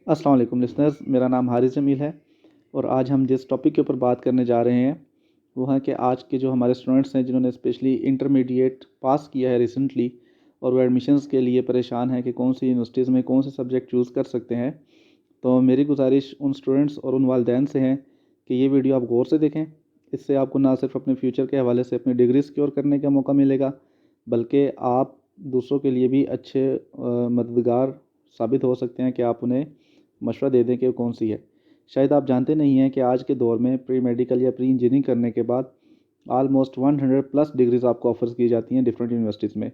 अस्सलाम वालेकुम लिसनर्स, मेरा नाम हारिस जमील है और आज हम जिस टॉपिक के ऊपर बात करने जा रहे हैं वो है कि आज के जो हमारे स्टूडेंट्स हैं जिन्होंने स्पेशली इंटरमीडिएट पास किया है रिसेंटली और वो एडमिशन्स के लिए परेशान हैं कि कौन सी यूनिवर्सिटीज़ में कौन से सब्जेक्ट चूज़ कर सकते हैं। तो मेरी गुजारिश उन स्टूडेंट्स और उन वालिदैन से है कि ये वीडियो आप गौर से देखें। इससे आपको ना सिर्फ अपने फ्यूचर के हवाले से अपनी डिग्री सिक्योर करने का मौका मिलेगा, बल्कि आप दूसरों के लिए भी अच्छे मददगार साबित हो सकते हैं कि आप उन्हें मशवरा दे दें कि वो कौन सी है। शायद आप जानते नहीं हैं कि आज के दौर में प्री मेडिकल या प्री इंजीनियरिंग करने के बाद आलमोस्ट 100 प्लस डिग्रीज़ आपको ऑफर्स की जाती हैं डिफरेंट यूनिवर्सिटीज़ में।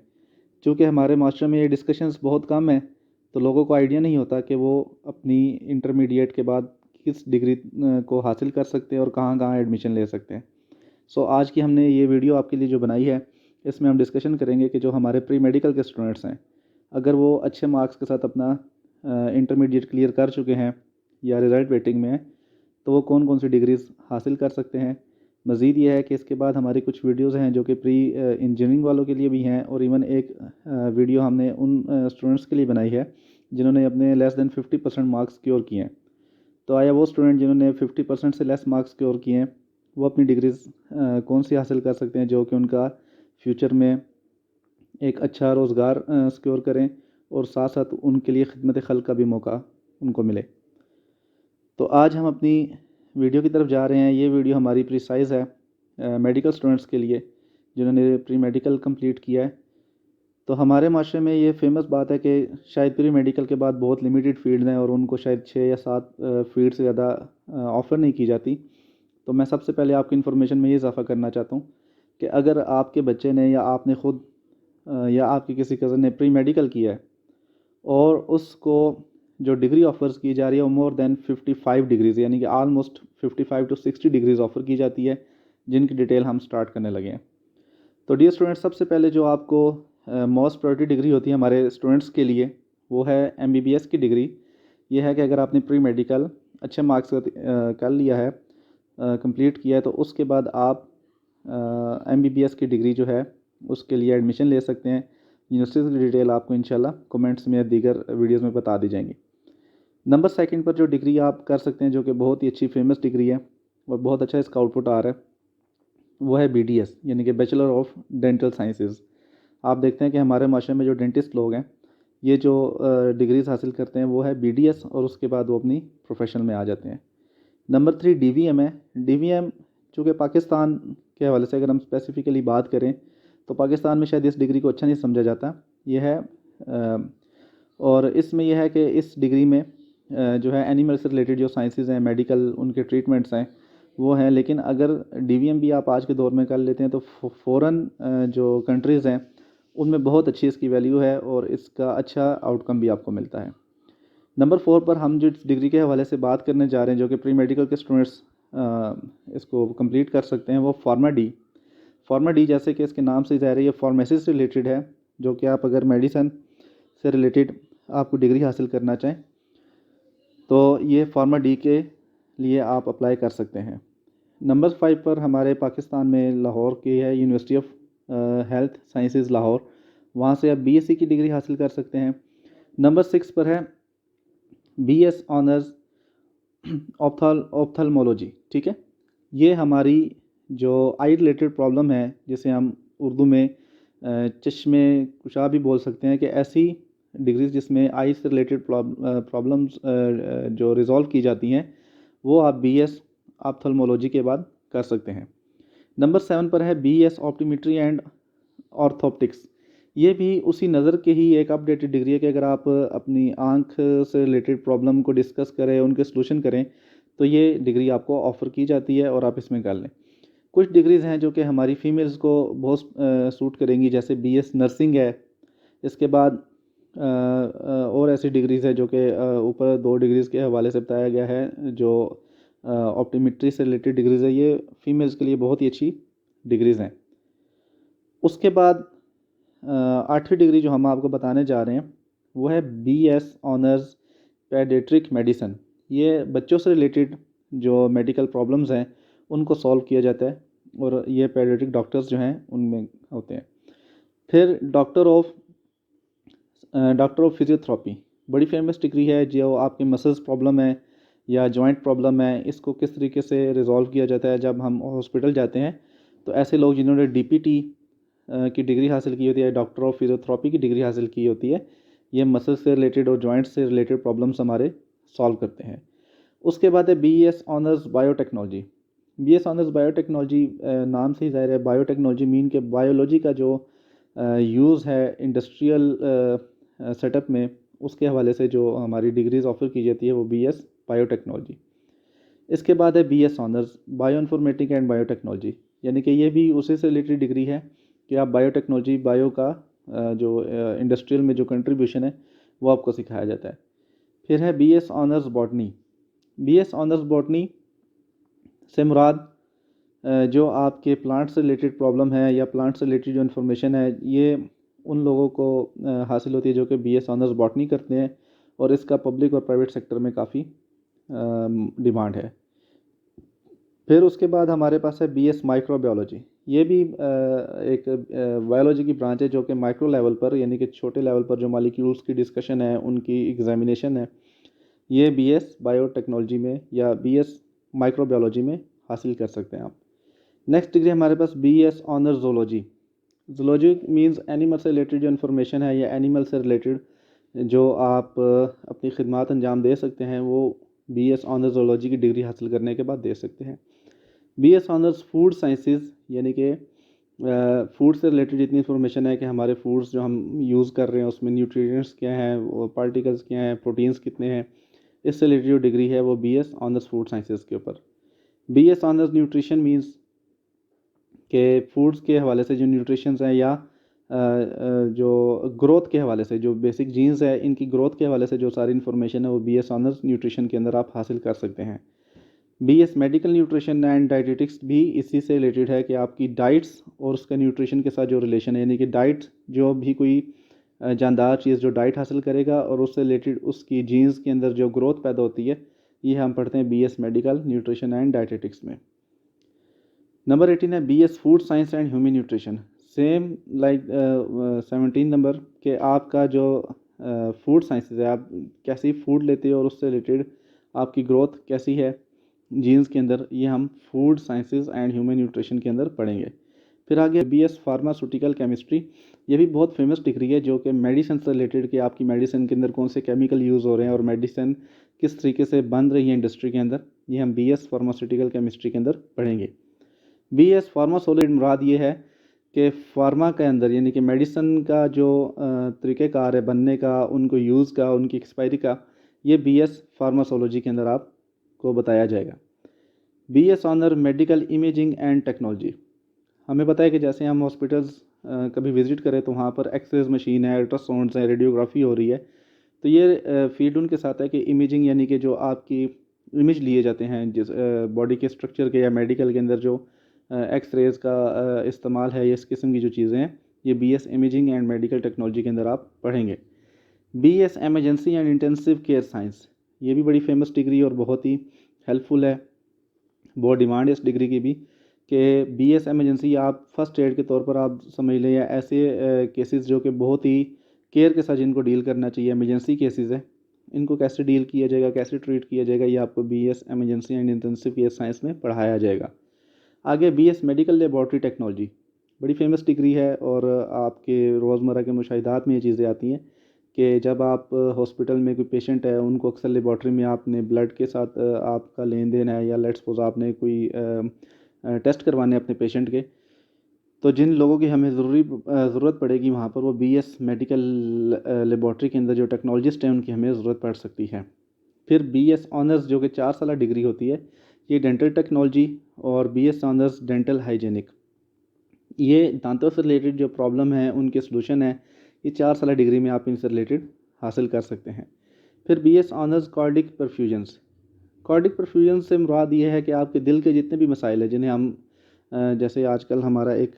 चूँकि हमारे मास्टर में ये डिस्कशंस बहुत कम हैं, तो लोगों को आइडिया नहीं होता कि वो अपनी इंटरमीडिएट के बाद किस डिग्री को हासिल कर सकते हैं और कहाँ-कहाँ एडमिशन ले सकते हैं। सो आज की हमने ये वीडियो आपके लिए जो बनाई है, इसमें हम डिस्कशन करेंगे कि जो हमारे प्री मेडिकल के स्टूडेंट्स हैं, अगर वो अच्छे मार्क्स के साथ अपना इंटरमीडिएट क्लियर कर चुके हैं या रिज़ल्ट वेटिंग में हैं, तो वो कौन कौन सी डिग्रीज़ हासिल कर सकते हैं। मज़ीद ये है कि इसके बाद हमारी कुछ वीडियोज़ हैं जो कि प्री इंजीनियरिंग वालों के लिए भी हैं और इवन एक वीडियो हमने उन स्टूडेंट्स के लिए बनाई है जिन्होंने अपने लेस दैन 50% मार्क्स सिक्योर किए हैं। तो आया वो स्टूडेंट जिन्होंने 50% से लेस मार्क्स सिक्योर किए हैं, वो अपनी डिग्रीज़ कौन सी हासिल कर सकते हैं जो कि उनका फ्यूचर में एक अच्छा रोज़गार सिक्योर करें और साथ साथ उनके लिए खिदमत खल्क़ का भी मौका उनको मिले। तो आज हम अपनी वीडियो की तरफ जा रहे हैं। ये वीडियो हमारी प्रिसाइज़ है मेडिकल स्टूडेंट्स के लिए जिन्होंने प्री मेडिकल कंप्लीट किया है। तो हमारे माशरे में ये फेमस बात है कि शायद प्री मेडिकल के बाद बहुत लिमिटेड फील्ड हैं और उनको शायद 6 या 7 फील्ड से ज़्यादा ऑफ़र नहीं की जाती। तो मैं सबसे पहले आपकी इन्फॉर्मेशन में ये इजाफ़ा करना चाहता हूँ कि अगर आपके बच्चे ने या आपने खुद या आपके किसी कज़न ने प्री मेडिकल किया है और उसको जो डिग्री ऑफ़र्स की जा रही है वो मोर देन 55 डिग्रीज़ यानी कि आलमोस्ट 55 टू 60 डिग्रीज़ ऑफ़र की जाती है, जिनकी डिटेल हम स्टार्ट करने लगे हैं। तो डियर स्टूडेंट्स, सबसे पहले जो आपको मोस्ट प्रायोरिटी डिग्री होती है हमारे स्टूडेंट्स के लिए, वो है एमबीबीएस की डिग्री। ये है कि अगर आपने प्री मेडिकल अच्छे मार्क्स कर लिया है, कंप्लीट किया है, तो उसके बाद आप एमबीबीएस की डिग्री जो है उसके लिए एडमिशन ले सकते हैं। यूनिवर्सिटी की डिटेल आपको इंशाल्लाह कमेंट्स में या दीगर वीडियोज़ में बता दी जाएंगी। नंबर सेकंड पर जो डिग्री आप कर सकते हैं जो कि बहुत ही अच्छी फेमस डिग्री है और बहुत अच्छा इसका आउटपुट आ रहा है, वो है बीडीएस यानी कि बैचलर ऑफ डेंटल साइंसेज। आप देखते हैं कि हमारे माशरे में जो डेंटिस्ट लोग हैं, ये जो डिग्रीज़ हासिल करते हैं वो है बीडीएस और उसके बाद वो अपनी प्रोफेशन में आ जाते हैं। नंबर 3 डीवीएम है। डीवीएम चूँकि पाकिस्तान के हवाले से अगर हम स्पेसिफ़िकली बात करें, तो पाकिस्तान में शायद इस डिग्री को अच्छा नहीं समझा जाता। ये है और इसमें यह है कि इस डिग्री में जो है एनिमल से रिलेटेड जो साइंसेज़ हैं, मेडिकल उनके ट्रीटमेंट्स हैं, वो हैं। लेकिन अगर डीवीएम भी आप आज के दौर में कर लेते हैं तो फ़ॉरेन जो कंट्रीज़ हैं, उनमें बहुत अच्छी इसकी वैल्यू है और इसका अच्छा आउटकम भी आपको मिलता है। नंबर 4 पर हम जिस डिग्री के हवाले से बात करने जा रहे हैं जो कि प्री मेडिकल के स्टूडेंट्स इसको कंप्लीट कर सकते हैं, वो फार्मा डी। फार्मा डी जैसे कि इसके नाम से ज़ाहिर है ये फार्मेसी से रिलेटेड है, जो कि आप अगर मेडिसिन से रिलेटेड आपको डिग्री हासिल करना चाहें तो ये फार्मा डी के लिए आप अप्लाई कर सकते हैं। नंबर 5 पर हमारे पाकिस्तान में लाहौर की है university of health sciences Lahore, वहाँ से आप बीएससी की डिग्री हासिल कर सकते हैं। नंबर 6 पर है बीएस ऑनर्स ऑप्थल्मोलॉजी। ठीक है, ये हमारी जो आई रिलेटेड प्रॉब्लम है जिसे हम उर्दू में चश्मे कुशा भी बोल सकते हैं, कि ऐसी डिग्रीज जिसमें आई से रिलेटेड प्रॉब्लम्स जो रिज़ॉल्व की जाती हैं, वो आप बीएस ऑप्थल्मोलॉजी के बाद कर सकते हैं। नंबर 7 पर है बीएस ऑप्टोमेट्री एंड ऑर्थोप्टिक्स। ये भी उसी नज़र की ही एक अपडेटेड डिग्री है कि अगर आप अपनी आँख से रिलेटेड प्रॉब्लम को डिस्कस करें, उनके सलूशन करें, तो ये डिग्री आपको ऑफ़र की जाती है और आप इसमें कर लें। कुछ डिग्रीज़ हैं जो कि हमारी फ़ीमेल्स को बहुत सूट करेंगी, जैसे बीएस नर्सिंग है। इसके बाद और ऐसी डिग्रीज़ है जो कि ऊपर 2 डिग्रीज़ के हवाले से बताया गया है, जो ऑप्टोमेट्री से रिलेटेड डिग्रीज़ है। ये फ़ीमेल्स के लिए बहुत ही अच्छी डिग्रीज़ हैं। उसके बाद 8वीं डिग्री जो हम आपको बताने जा रहे हैं, वो है बीएस ऑनर्स पेडियाट्रिक मेडिसिन। ये बच्चों से रिलेटेड जो मेडिकल प्रॉब्लम्स हैं उनको सॉल्व किया जाता है और ये पेडियाट्रिक डॉक्टर्स जो हैं उनमें होते हैं। फिर डॉक्टर ऑफ फिजियोथेरेपी, बड़ी फेमस डिग्री है। जो आपके मसल्स प्रॉब्लम है या जॉइंट प्रॉब्लम है, इसको किस तरीके से रिज़ॉल्व किया जाता है जब हम हॉस्पिटल जाते हैं। तो ऐसे लोग जिन्होंने डीपीटी की डिग्री हासिल की होती है, डॉक्टर ऑफ फिजियोथेरेपी की डिग्री हासिल की होती है, ये मसल से रिलेटेड और जॉइंट्स से रिलेटेड प्रॉब्लम्स हमारे सॉल्व करते हैं। उसके बाद है BS honours biotechnology. BS honours biotechnology, नाम से ही ज़ाहिर है बायोटेक्नोलॉजी मीन के बायोलॉजी का जो यूज़ है इंडस्ट्रियल सेटअप में, उसके हवाले से जो हमारी डिग्रीज़ ऑफ़र की जाती है वो बीएस बायोटेक्नोलॉजी। इसके बाद है BS honours bioinformatic and biotechnology, यानी कि ये भी उसी से रिलेटेड डिग्री है कि आप बायोटेक्नोलॉजी, बायो का जो इंडस्ट्रियल में जो कंट्रीब्यूशन है वो आपको सिखाया जाता है। फिर है BS honours botany. BS honours botany से मुराद जो आपके प्लांट से रिलेटेड प्रॉब्लम है या प्लांट से रिलेटेड जो इन्फॉर्मेशन है, ये उन लोगों को हासिल होती है जो कि बीएस ऑनर्स बॉटनी करते हैं, और इसका पब्लिक और प्राइवेट सेक्टर में काफ़ी डिमांड है। फिर उसके बाद हमारे पास है बीएस माइक्रोबायोलॉजी। ये भी एक बायोलॉजी की ब्रांच है जो कि माइक्रो लेवल पर, यानी कि छोटे लेवल पर जो मॉलिक्यूल्स की डिस्कशन है, उनकी एग्जामिनेशन है, ये बीएस बायोटेक्नोलॉजी में या बीएस माइक्रोबायोलॉजी में हासिल कर सकते हैं आप। नेक्स्ट डिग्री हमारे पास BS honours zoology. Zoology means animal से रिलेटेड जो इन्फॉर्मेशन है या एनिमल से रिलेटेड जो आप अपनी खिदमत अंजाम दे सकते हैं, वो बीएस ऑनर्स ज़ूलॉजी की डिग्री हासिल करने के बाद दे सकते हैं। बीएस ऑनर्स फूड साइंसेस, यानी कि फूड से रिलेटेड जितनी इन्फॉर्मेशन है कि हमारे फूड्स जो हम यूज़ कर रहे हैं उसमें न्यूट्रिएंट्स क्या हैं, वो पार्टिकल्स क्या हैं, प्रोटीन्स कितने हैं, इससे रिलेटेड जो डिग्री है वो बीएस ऑनर्स फूड साइंसेस के ऊपर। बीएस ऑनर्स न्यूट्रिशन मींस के फूड्स के हवाले से जो न्यूट्रिशंस हैं या जो ग्रोथ के हवाले से जो बेसिक जीन्स है, इनकी ग्रोथ के हवाले से जो सारी इन्फॉर्मेशन है वो बीएस ऑनर्स न्यूट्रिशन के अंदर आप हासिल कर सकते हैं। BS medical nutrition and dietetics भी इसी से रिलेटेड है कि आपकी डाइट्स और उसका न्यूट्रिशन के साथ जो रिलेशन है, यानी कि डाइट जो भी कोई जानदार चीज़ जो डाइट हासिल करेगा और उससे रिलेटेड उसकी जीन्स के अंदर जो ग्रोथ पैदा होती है, ये हम पढ़ते हैं BS medical nutrition and dietetics में। नंबर 18 है BS food science and human nutrition. Same like 17 number के आपका जो फूड साइंसेज है, आप कैसी फूड लेते हो और उससे रिलेटेड आपकी ग्रोथ कैसी है जीन्स के अंदर, ये हम food sciences and human nutrition के अंदर पढ़ेंगे। फिर आगे बीएस फार्मास्यूटिकल केमिस्ट्री। ये भी बहुत फेमस डिग्री है जो कि मेडिसिन से रिलेटेड कि आपकी मेडिसिन के अंदर कौन से केमिकल यूज़ हो रहे हैं और मेडिसिन किस तरीके से बन रही है इंडस्ट्री के अंदर, ये हम बीएस फार्मास्यूटिकल केमिस्ट्री के अंदर पढ़ेंगे। बीएस फार्मासोलिड मुराद ये है कि फार्मा के अंदर, यानी कि मेडिसिन का जो तरीक़ेकार है बनने का, उनको यूज़ का, उनकी एक्सपायरी का, ये बीएस फार्मासोलॉजी के अंदर आपको बताया जाएगा। BS honour medical imaging and technology. हमें पता है कि जैसे हम हॉस्पिटल्स कभी विज़िट करें तो वहाँ पर एक्सरेज मशीन है, अल्ट्रासाउंड्स है, रेडियोग्राफी हो रही है, तो ये फील्ड उनके साथ है कि इमेजिंग, यानी कि जो आपकी इमेज लिए जाते हैं जिस बॉडी के स्ट्रक्चर के या मेडिकल के अंदर जो एक्सरेज का इस्तेमाल है, इस किस्म की जो चीज़ें हैं, ये BS imaging and medical technology के अंदर आप पढ़ेंगे। BS emergency and intensive care science, ये भी बड़ी फेमस डिग्री और बहुत ही हेल्पफुल है, बहुत डिमांड है इस डिग्री की भी कि बीएस एमरजेंसी आप फर्स्ट एड के तौर पर आप समझ लें, या ऐसे केसेस जो कि बहुत ही केयर के साथ जिनको डील करना चाहिए, एमरजेंसी केसेस है, इनको कैसे डील किया जाएगा, कैसे ट्रीट किया जाएगा, ये आपको BS emergency and intensive care science में पढ़ाया जाएगा। आगे बीएस मेडिकल लेबॉर्ट्री टेक्नोलॉजी, बड़ी फेमस डिग्री है और आपके रोज़मर्रा के मुशाहिदात में ये चीज़ें आती हैं कि जब आप हॉस्पिटल में कोई पेशेंट है, उनको अक्सर लेबॉर्ट्री में आपने ब्लड के साथ आपका लेन देन है, या लेट्स सपोज आपने कोई टेस्ट करवाने अपने पेशेंट के, तो जिन लोगों की हमें ज़रूरत पड़ेगी वहाँ पर, वो बीएस मेडिकल लेबॉर्ट्री के अंदर जो टेक्नोलॉजिस्ट हैं उनकी हमें ज़रूरत पड़ सकती है। फिर बीएस ऑनर्स जो कि 4 साल डिग्री होती है, ये डेंटल टेक्नोलॉजी, और बीएस ऑनर्स डेंटल हाइजीनिक, ये दांतों से रिलेटेड जो प्रॉब्लम है उनके सलूशन है, ये 4 साल डिग्री में आप इनसे रिलेटेड हासिल कर सकते हैं। फिर BS honours cardiac perfusions. Cardiac perfusion से मुराद ये है कि आपके दिल के जितने भी मसाइल हैं जिन्हें हम जैसे आजकल हमारा एक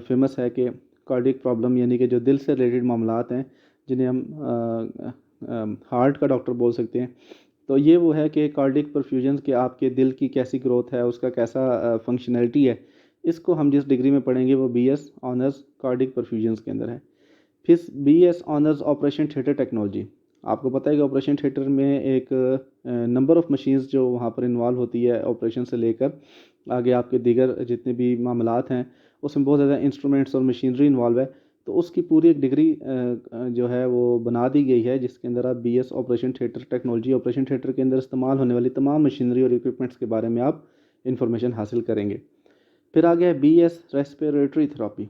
फेमस है कि कार्डिक प्रॉब्लम, यानी कि जो दिल से रिलेटेड मामलात हैं जिन्हें हम हार्ट का डॉक्टर बोल सकते हैं, तो ये वो है कि कार्डिक परफ्यूजन्स के आपके दिल की कैसी ग्रोथ है, उसका कैसा फंक्शनैलिटी है, इसको हम जिस डिग्री में पढ़ेंगे वो बीएस ऑनर्स कार्डिक परफ्यूजन्स के अंदर है। फिर BS honours operation theatre technology. आपको पता है कि ऑपरेशन थिएटर में एक नंबर ऑफ़ मशीन्स जो वहाँ पर इन्वॉल्व होती है ऑपरेशन से लेकर आगे आपके दीगर जितने भी मामलात हैं, उसमें बहुत ज़्यादा इंस्ट्रूमेंट्स और मशीनरी इन्वॉल्व है। तो उसकी पूरी एक डिग्री जो है वो बना दी गई है, जिसके अंदर आप BS operation theatre technology, operation theatre के अंदर इस्तेमाल होने वाली तमाम मशीनरी और इक्विपमेंट्स के बारे में आप इन्फॉर्मेशन हासिल करेंगे। फिर आ गया बीएस रेस्पिरेटरी थेरेपी।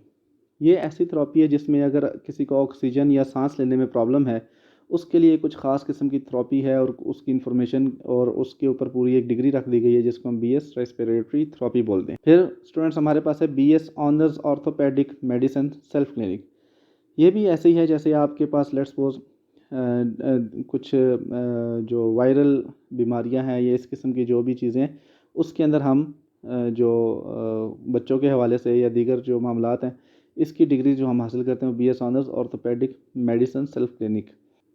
ये ऐसी थेरेपी है जिसमें अगर किसी को ऑक्सीजन या सांस लेने में प्रॉब्लम है, उसके लिए कुछ ख़ास किस्म की थेरेपी है और उसकी इन्फॉर्मेशन और उसके ऊपर पूरी एक डिग्री रख दी गई है, जिसको हम बीएस रेस्पिरेटरी थेरेपी बोलते हैं। फिर स्टूडेंट्स हमारे पास है BS honours orthopaedic medicine self clinic. ये भी ऐसे ही है जैसे आपके पास लेट्स सपोज कुछ जो वायरल बीमारियां हैं या इस किस्म की जो भी चीज़ें, उसके अंदर हम जो बच्चों के हवाले से या दीगर जो मामलात हैं, इसकी डिग्री जो हम हासिल करते हैं BS honours orthopaedic medicine self clinic.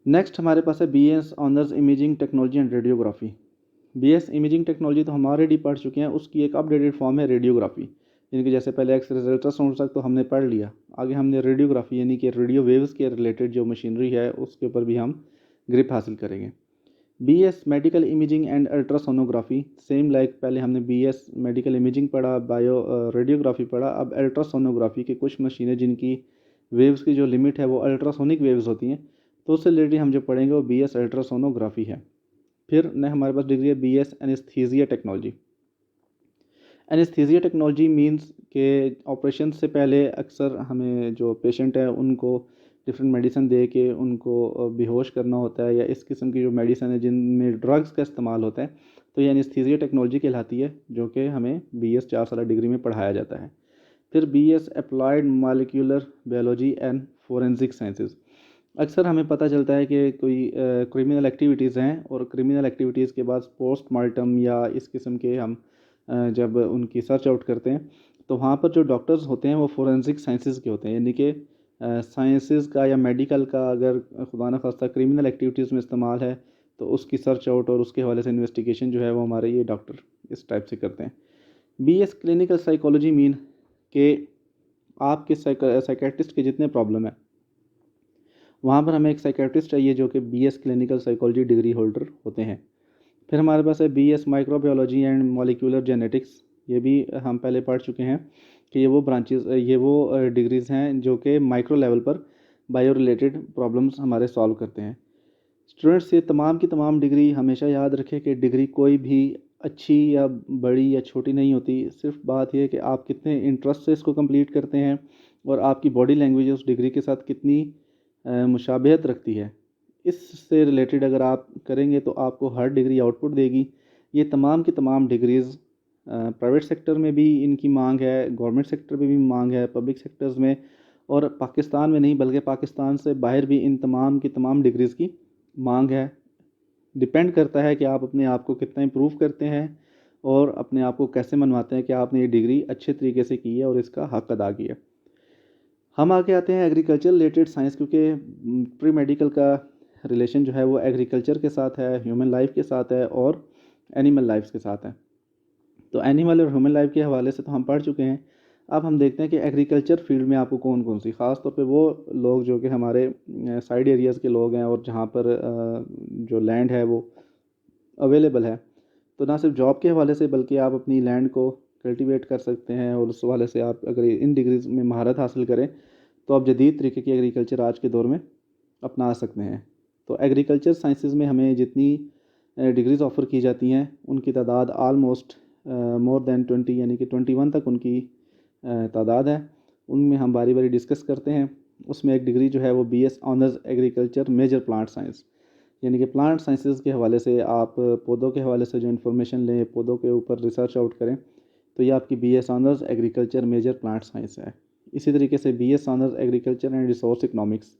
Next हमारे पास है BS honours imaging technology and radiography. BS imaging technology तो हम ऑलरेडी पढ़ चुके हैं, उसकी एक अपडेटेड फॉर्म है रेडियोग्राफी। यानी कि जैसे पहले एक्सरे अल्ट्रासाउंड तक तो हमने पढ़ लिया, आगे हमने रेडियोग्राफी यानी कि रेडियो वेव्स के रिलेटेड जो मशीनरी है उसके ऊपर भी हम ग्रिप हासिल करेंगे। BS medical imaging and ultrasonography, same like पहले हमने बीएस मेडिकल इमेजिंग पढ़ा, बायो रेडियोग्राफी पढ़ा, अब अल्ट्रासोनोग्राफी की कुछ मशीनें जिनकी वेव्स की जो लिमिट है वो अल्ट्रासोनिक वेव्स होती हैं, तो उससे रिलेटेड हम जो पढ़ेंगे वो बीएस अल्ट्रासोनोग्राफी है। फिर न हमारे पास डिग्री है BS anaesthesia technology. Anaesthesia technology means के ऑपरेशन से पहले अक्सर हमें जो पेशेंट है उनको डिफरेंट मेडिसिन दे के उनको बेहोश करना होता है, या इस किस्म की जो मेडिसिन है जिनमें ड्रग्स का इस्तेमाल होता है, तो ये एनेस्थीसिया टेक्नोलॉजी कहलाती है, जो कि हमें बीएस 4 साल डिग्री में पढ़ाया जाता है। फिर BS applied molecular biology and forensic sciences. अक्सर हमें पता चलता है कि कोई क्रिमिनल एक्टिविटीज़ हैं और क्रिमिनल एक्टिविटीज़ के बाद पोस्टमार्टम या इस किस्म के हम जब उनकी सर्च आउट करते हैं, तो वहाँ पर जो डॉक्टर्स होते हैं वो फोरेंसिक साइंसेज के होते हैं, यानी कि साइंसेज का या मेडिकल का अगर खुदा न खास्ता क्रिमिनल एक्टिविटीज़ में इस्तेमाल है, तो उसकी सर्च आउट और उसके हवाले से इन्वेस्टिगेशन जो है वो हमारे ये डॉक्टर इस टाइप से करते हैं। बीएस क्लिनिकल साइकोलॉजी मीन कि आपके साइकेट्रिस्ट के जितने प्रॉब्लम है वहाँ पर हमें एक साइकेट्रिस्ट चाहिए जो कि BS clinical psychology degree holder होते हैं। फिर हमारे पास है BS microbiology and molecular genetics. ये भी हम पहले पढ़ चुके हैं कि ये वो डिग्रीज़ हैं जो कि माइक्रो लेवल पर बायो रिलेटेड प्रॉब्लम्स हमारे सॉल्व करते हैं। स्टूडेंट्स ये तमाम की तमाम डिग्री हमेशा याद रखें कि डिग्री कोई भी अच्छी या बड़ी या छोटी नहीं होती, सिर्फ बात यह है कि आप कितने इंटरेस्ट से इसको कंप्लीट करते हैं और आपकी बॉडी लैंग्वेज उस डिग्री के साथ कितनी मुशाबहत रखती है। इससे रिलेटेड अगर आप करेंगे तो आपको हर डिग्री आउटपुट देगी। ये तमाम की तमाम डिग्रीज़ प्राइवेट सेक्टर में भी इनकी मांग है, गवर्नमेंट सेक्टर में भी मांग है, पब्लिक सेक्टर्स में, और पाकिस्तान में नहीं बल्कि पाकिस्तान से बाहर भी इन तमाम की तमाम डिग्रीज़ की मांग है। डिपेंड करता है कि आप अपने आप को कितना इम्प्रूव करते हैं और अपने आप को कैसे मनवाते हैं कि आपने ये डिग्री अच्छे तरीके से की है और इसका हक अदा किया। हम आगे आते हैं एग्रीकल्चर रिलेटेड साइंस, क्योंकि प्री मेडिकल का रिलेशन जो है वो एग्रीकल्चर के साथ है, ह्यूमन लाइफ के साथ है और एनिमल लाइफ के साथ है। तो एनिमल और ह्यूमन लाइफ के हवाले से तो हम पढ़ चुके हैं। अब हम देखते हैं कि एग्रीकल्चर फील्ड में आपको कौन कौन सी, ख़ास तौर पे वो लोग जो कि हमारे साइड एरियाज़ के लोग हैं और जहाँ पर जो लैंड है वो अवेलेबल है, तो ना सिर्फ जॉब के हवाले से बल्कि आप अपनी लैंड को कल्टीवेट कर सकते हैं, और उस हवाले से आप अगर इन डिग्रीज़ में महारत हासिल करें तो आप जदीद तरीके की एग्रीकल्चर आज के दौर में अपना सकते हैं। तो एग्रीकल्चर साइंसेज़ में हमें जितनी डिग्रीज़ ऑफ़र की जाती हैं उनकी तादाद आलमोस्ट मोर दैन 20 यानी कि 21 तक उनकी तादाद है। उनमें हम बारी बारी डिस्कस करते हैं। उसमें एक डिग्री जो है वो BS honours agriculture major plant science, यानी कि प्लांट साइंसेज़ के हवाले से आप पौधों के हवाले से जो इन्फॉर्मेशन लें, पौधों के ऊपर रिसर्च आउट करें, तो ये आपकी BS honours agriculture major plant science है। इसी तरीके से BS honours agriculture and resource economics,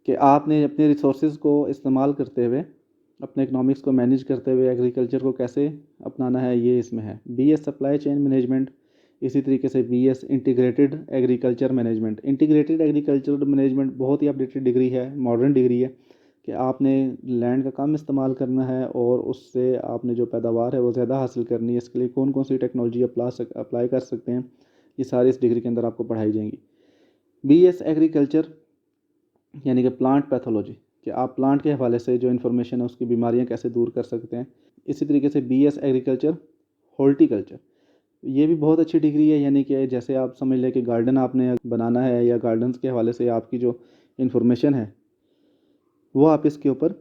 कि आपने अपने रिसोर्सेज को इस्तेमाल करते हुए अपने इकनॉमिक्स को मैनेज करते हुए एग्रीकल्चर को कैसे अपनाना है, ये इसमें है। बीएस सप्लाई चेन मैनेजमेंट, इसी तरीके से BS integrated agriculture management. Integrated agriculture management बहुत ही अपडेटेड डिग्री है, मॉडर्न डिग्री है, कि आपने लैंड का कम इस्तेमाल करना है और उससे आपने जो पैदावार है वो ज़्यादा हासिल करनी है। इसके लिए कौन कौन सी टेक्नोलॉजी अप्लाई कर सकते हैं, ये सारी इस डिग्री के अंदर आपको पढ़ाई जाएंगी। बीएस एग्रीकल्चर यानी कि प्लांट पैथोलॉजी, कि आप प्लांट के हवाले से जो इन्फॉर्मेशन है उसकी बीमारियां कैसे दूर कर सकते हैं। इसी तरीके से BS एग्रीकल्चर हॉर्टिकल्चर, ये भी बहुत अच्छी डिग्री है, यानी कि जैसे आप समझ लें कि गार्डन आपने बनाना है या गार्डन्स के हवाले से आपकी जो इन्फॉर्मेशन है वो आप इसके ऊपर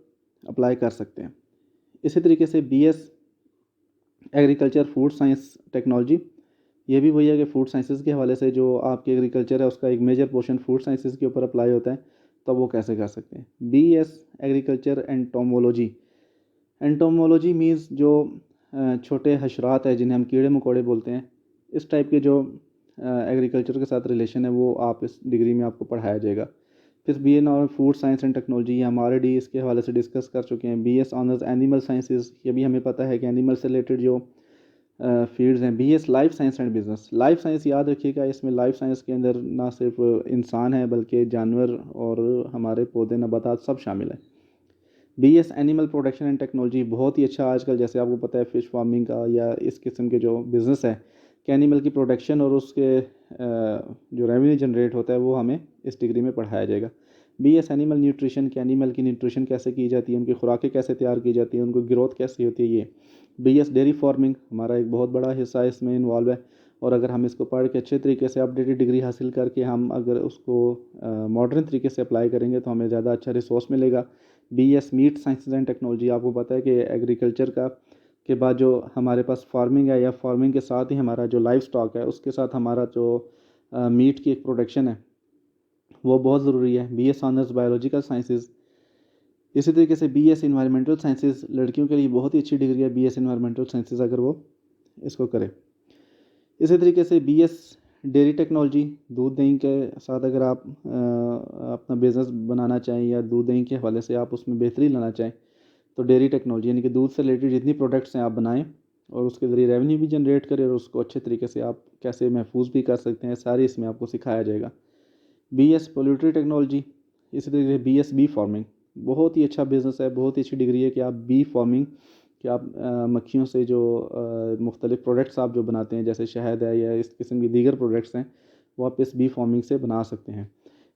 अप्लाई कर सकते हैं। इसी तरीके से BS agriculture food science technology, ये भी वही है कि फूड साइंसेस के हवाले से जो आपकी एग्रीकल्चर है उसका एक मेजर पोर्शन फूड साइंसेस के ऊपर अप्लाई होता है, तो वो कैसे कर सकते हैं। BS agriculture entomology, entomology means जो छोटे हशरात है जिन्हें हम कीड़े मकोड़े बोलते हैं, इस टाइप के जो एग्रीकल्चर के साथ रिलेशन है वो आप इस डिग्री में आपको पढ़ाया जाएगा। फिर BA और फूड साइंस एंड टेक्नोलॉजी, ये हम ऑलरेडी इसके हवाले से डिस्कस कर चुके हैं। BS ऑनर्स एनिमल साइंसेस, ये भी हमें पता है कि एनिमल से रिलेटेड जो फील्ड्स हैं। BS life science and business, life science याद रखिएगा, इसमें लाइफ साइंस के अंदर ना सिर्फ इंसान है बल्कि जानवर और हमारे पौधे नबातात सब शामिल है। BS animal production and technology, बहुत ही अच्छा आजकल जैसे आपको पता है फ़िश फार्मिंग का या इस किस्म के जो बिज़नेस है कि एनिमल की प्रोडक्शन और उसके जो रेवेन्यू जनरेट होता है वो हमें इस डिग्री में पढ़ाया जाएगा। BS एनिमल न्यूट्रिशन, कि एनिमल की न्यूट्रिशन कैसे की जाती है, उनकी खुराकें कैसे तैयार की जाती हैं, उनको ग्रोथ कैसी होती है ये। BS डेयरी फार्मिंग, हमारा एक बहुत बड़ा हिस्सा इसमें इन्वॉल्व है, और अगर हम इसको पढ़ के अच्छे तरीके से अपडेटेड डिग्री हासिल करके हम अगर उसको मॉडर्न तरीके से अप्लाई करेंगे तो हमें ज़्यादा अच्छा रिसोर्स मिलेगा। BS meat sciences and technology, आपको पता है कि एग्रीकल्चर का के बाद जो हमारे पास फार्मिंग है या फार्मिंग के साथ ही हमारा जो लाइफ स्टॉक है उसके साथ हमारा जो मीट की एक प्रोडक्शन है वो बहुत ज़रूरी है। BS ऑनर्स बायोलॉजिकल साइंसेज, इसी तरीके से BS इन्वायरमेंटल साइंसेज, लड़कियों के लिए बहुत ही अच्छी डिग्री है BS इन्वायरमेंटल साइंसेज अगर वो इसको करें। इसी तरीके से BS डेयरी टेक्नोलॉजी, दूध दही के साथ अगर आप अपना बिज़नेस बनाना चाहें या दूध दही के हवाले से आप उसमें बेहतरी लाना चाहें तो डेयरी टेक्नोलॉजी यानी कि दूध से रिलेटेड जितनी प्रोडक्ट्स हैं आप बनाएं और उसके ज़रिए रेवेन्यू भी जनरेट करें और उसको अच्छे तरीके से आप कैसे महफूज भी कर सकते हैं, सारी इसमें आपको सिखाया जाएगा। BS पोल्ट्री टेक्नोलॉजी, इसी तरीके से BS बी फार्मिंग, बहुत ही अच्छा बिज़नेस है, बहुत ही अच्छी डिग्री है कि आप बी फार्मिंग, कि आप मक्खियों से जो मुख्तलिफ़ प्रोडक्ट्स आप जो बनाते हैं जैसे शहद है या इस किस्म की दीगर प्रोडक्ट्स हैं वो आप इस बी फार्मिंग से बना सकते हैं।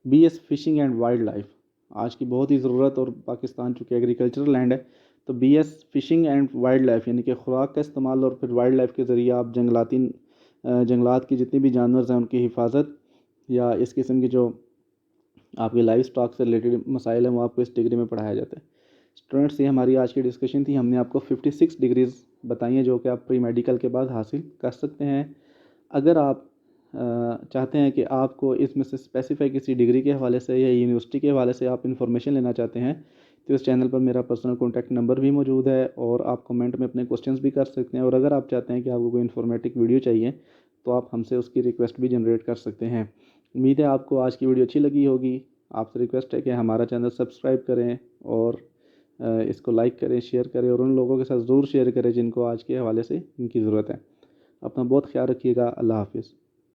BS fishing and wild life, आज की बहुत ही ज़रूरत, और पाकिस्तान चूँकि एग्रीकल्चरल लैंड है तो BS fishing and wild life यानी कि खुराक का इस्तेमाल और फिर वाइल्ड लाइफ के ज़रिए आप जंगलात की जितनी भी जानवर हैं उनकी हिफाजत या इस किस्म की जो आपके लाइफ स्टॉक से रिलेटेड मसाइल हैं वो आपको इस डिग्री में पढ़ाया जाता है। स्टूडेंट्स, ये हमारी आज की डिस्कशन थी। हमने आपको 56 डिग्रीज़ बताई हैं जो कि आप प्री मेडिकल के बाद हासिल कर सकते हैं। अगर आप चाहते हैं कि आपको इसमें से स्पेसिफाई किसी डिग्री के हवाले से या यूनिवर्सिटी के हवाले से आप इन्फॉर्मेशन लेना चाहते हैं तो इस चैनल पर मेरा पर्सनल कॉन्टैक्ट नंबर भी मौजूद है और आप कमेंट में अपने क्वेश्चंस भी कर सकते हैं। और अगर आप चाहते हैं कि आपको कोई इन्फॉर्मेटिव वीडियो चाहिए तो आप हमसे उसकी रिक्वेस्ट भी जनरेट कर सकते हैं। उम्मीद है आपको आज की वीडियो अच्छी लगी होगी। आपसे रिक्वेस्ट है कि हमारा चैनल सब्सक्राइब करें और इसको लाइक करें, शेयर करें और उन लोगों के साथ ज़रूर शेयर करें जिनको आज के हवाले से इनकी ज़रूरत है। अपना बहुत ख्याल रखिएगा। अल्लाह हाफिज़।